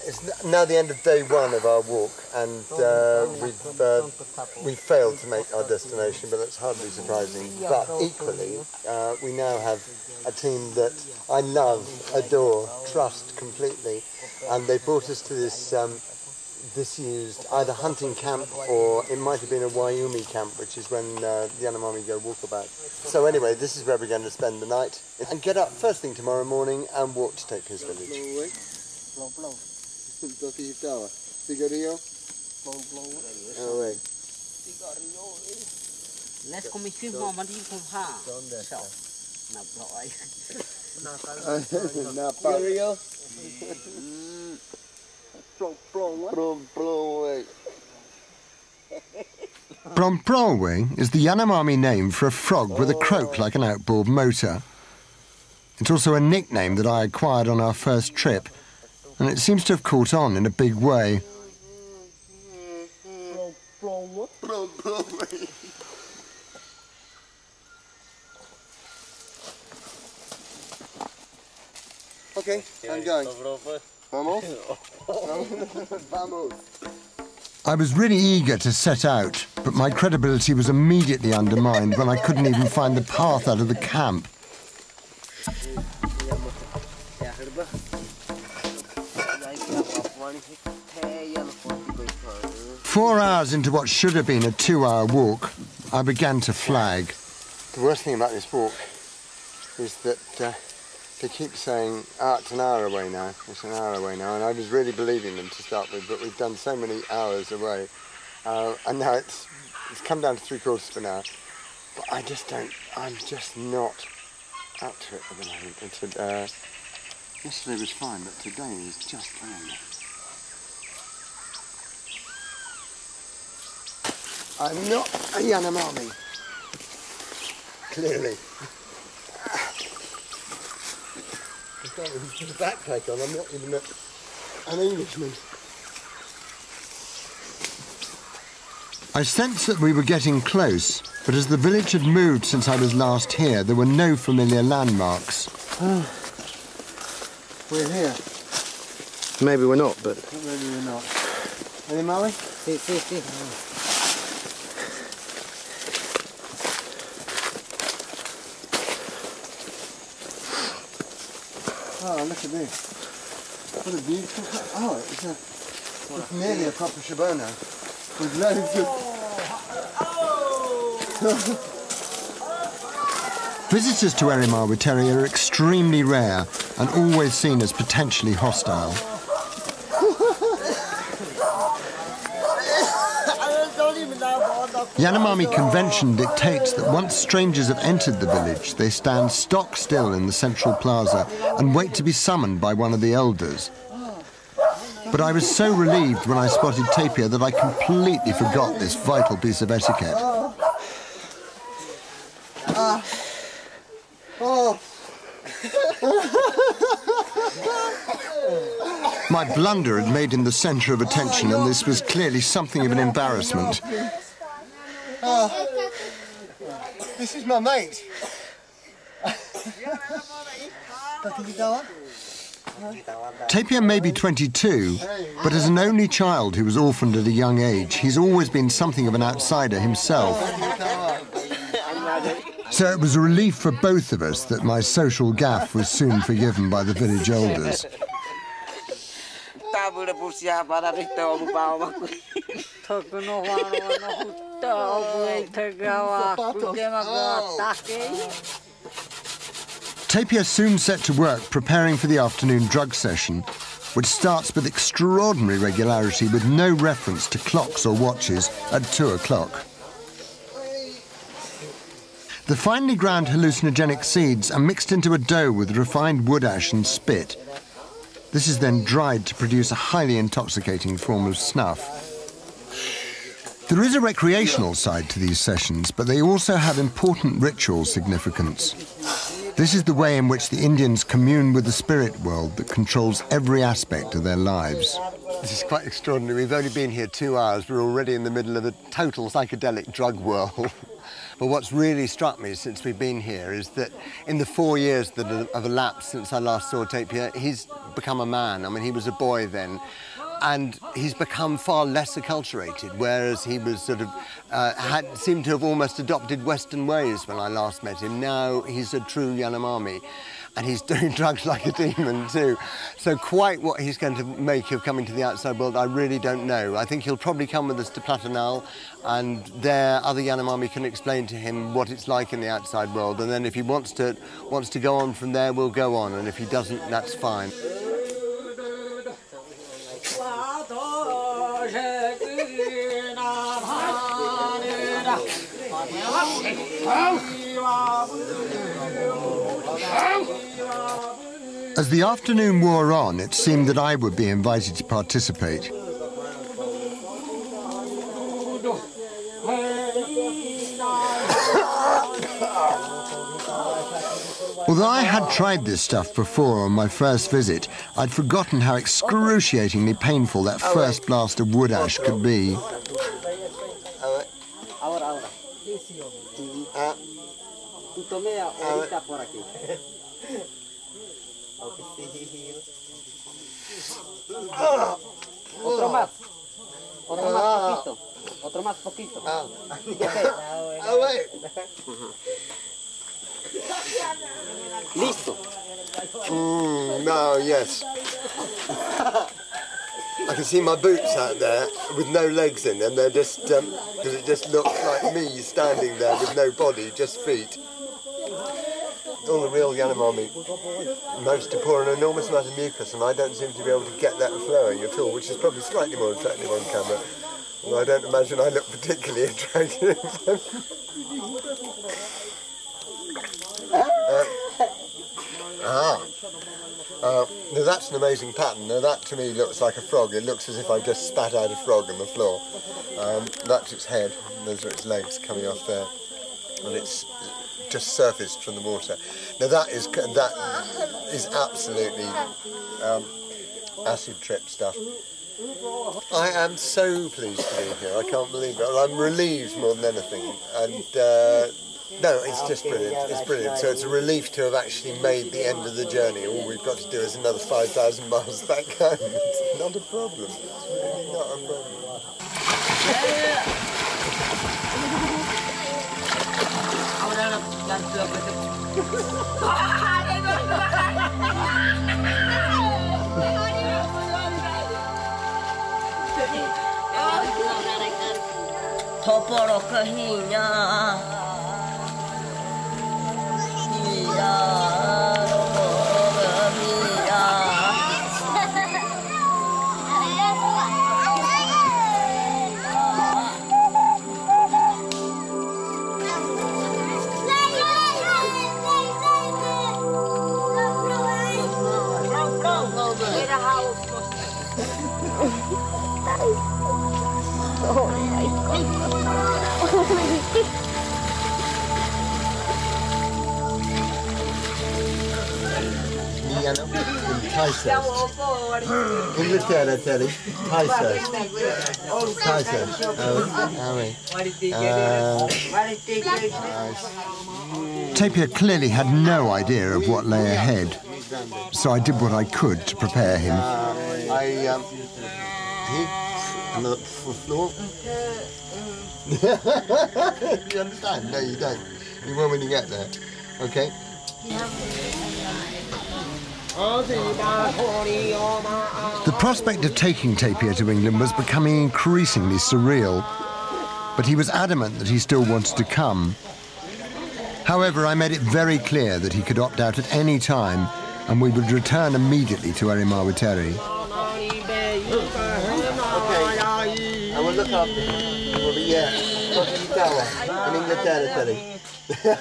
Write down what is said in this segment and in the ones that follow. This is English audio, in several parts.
It's now the end of day one of our walk, and we've failed to make our destination, but that's hardly surprising. But equally, we now have a team that I love, adore, trust completely, and they brought us to this disused either hunting camp or it might have been a Wyoming camp, which is when the Yanomami go walkabout. So anyway, this is where we're going to spend the night and get up first thing tomorrow morning and walk to Tapia's village. Bromprolwe is the Yanomami name for a frog with a croak like an outboard motor. It's also a nickname that I acquired on our first trip, and it seems to have caught on in a big way. Okay, I'm going. Vamos? Vamos. I was really eager to set out, but my credibility was immediately undermined when I couldn't even find the path out of the camp. 4 hours into what should have been a 2-hour walk, I began to flag. The worst thing about this walk is that they keep saying, it's an hour away now, it's an hour away now, and I was really believing them to start with, but we've done so many hours away, and now it's come down to 3/4 of an hour, but I'm just not up to it at the moment. Yesterday was fine, but today is just brilliant. I'm not a Yanomami, clearly. With a backpack on, I'm not even an Englishman. I sensed that we were getting close, but as the village had moved since I was last here, there were no familiar landmarks. We're here. Maybe we're not, but... Maybe we're not. Any Maui? Si. Oh, look at this. What a beautiful... Oh, it's nearly a proper Shabona. With loads of... Visitors to Erimawateri are extremely rare and always seen as potentially hostile. Yanomami convention dictates that once strangers have entered the village, they stand stock still in the central plaza and wait to be summoned by one of the elders. But I was so relieved when I spotted Tapia that I completely forgot this vital piece of etiquette. My blunder had made him the centre of attention, and this was clearly something of an embarrassment. This is my mate. Tapia may be 22, but as an only child who was orphaned at a young age, he's always been something of an outsider himself. So it was a relief for both of us that my social gaffe was soon forgiven by the village elders. Tapia soon set to work preparing for the afternoon drug session, which starts with extraordinary regularity with no reference to clocks or watches at 2 o'clock. The finely ground hallucinogenic seeds are mixed into a dough with refined wood ash and spit. This is then dried to produce a highly intoxicating form of snuff. There is a recreational side to these sessions, but they also have important ritual significance. This is the way in which the Indians commune with the spirit world that controls every aspect of their lives. This is quite extraordinary. We've only been here 2 hours. We're already in the middle of a total psychedelic drug whirl. But what's really struck me since we've been here is that in the 4 years that have elapsed since I last saw Tapir, he's become a man. I mean, he was a boy then. And he's become far less acculturated, whereas he was sort of, seemed to have almost adopted Western ways when I last met him. Now he's a true Yanomami, and he's doing drugs like a demon too. So quite what he's going to make of coming to the outside world, I really don't know. I think he'll probably come with us to Platanal, and there other Yanomami can explain to him what it's like in the outside world. And then if he wants to go on from there, we'll go on, and if he doesn't, that's fine. As the afternoon wore on, it seemed that I would be invited to participate. Although I had tried this stuff before on my first visit, I'd forgotten how excruciatingly painful that first blast of wood ash could be. Otro más. Otro más poquito. Otro más poquito. Listo. No, yes. I can see my boots out there with no legs in them. They're just, because it just looks like me standing there with no body, just feet. All the real Yanomami manage to pour an enormous amount of mucus, and I don't seem to be able to get that flowing at all, which is probably slightly more attractive on camera. Although I don't imagine I look particularly attractive. Now that's an amazing pattern. Now that to me looks like a frog. It looks as if I just spat out a frog on the floor. That's its head, and those are its legs coming off there, and it's just surfaced from the water. Now that is absolutely acid trip stuff. I am so pleased to be here. I can't believe it. I'm relieved more than anything, and. No, it's just brilliant. It's brilliant. So it's a relief to have actually made the end of the journey. All we've got to do is another 5,000 miles back home. It's not a problem. It's really not a problem. Toporo kahinya. Inghilterra, Terry. Tapir clearly had no idea of what lay ahead, so I did what I could to prepare him. Another floor. You understand? No, you don't. You will when you get there. Okay. The prospect of taking Tapir to England was becoming increasingly surreal, but he was adamant that he still wanted to come. However, I made it very clear that he could opt out at any time, and we would return immediately to Erimawateri. Okay, I will look after him. He will be here. In Inglaterra, Terry.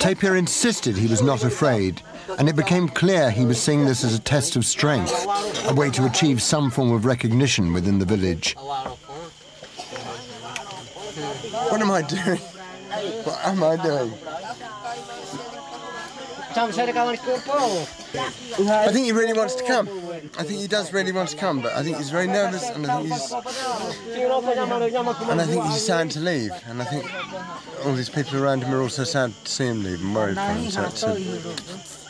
Tapir insisted he was not afraid, and it became clear he was seeing this as a test of strength, a way to achieve some form of recognition within the village. What am I doing? What am I doing? I think he really wants to come. I think he does really want to come, but I think he's very nervous, and I think he's sad to leave, and I think all these people around him are also sad to see him leave and worried for him. So it's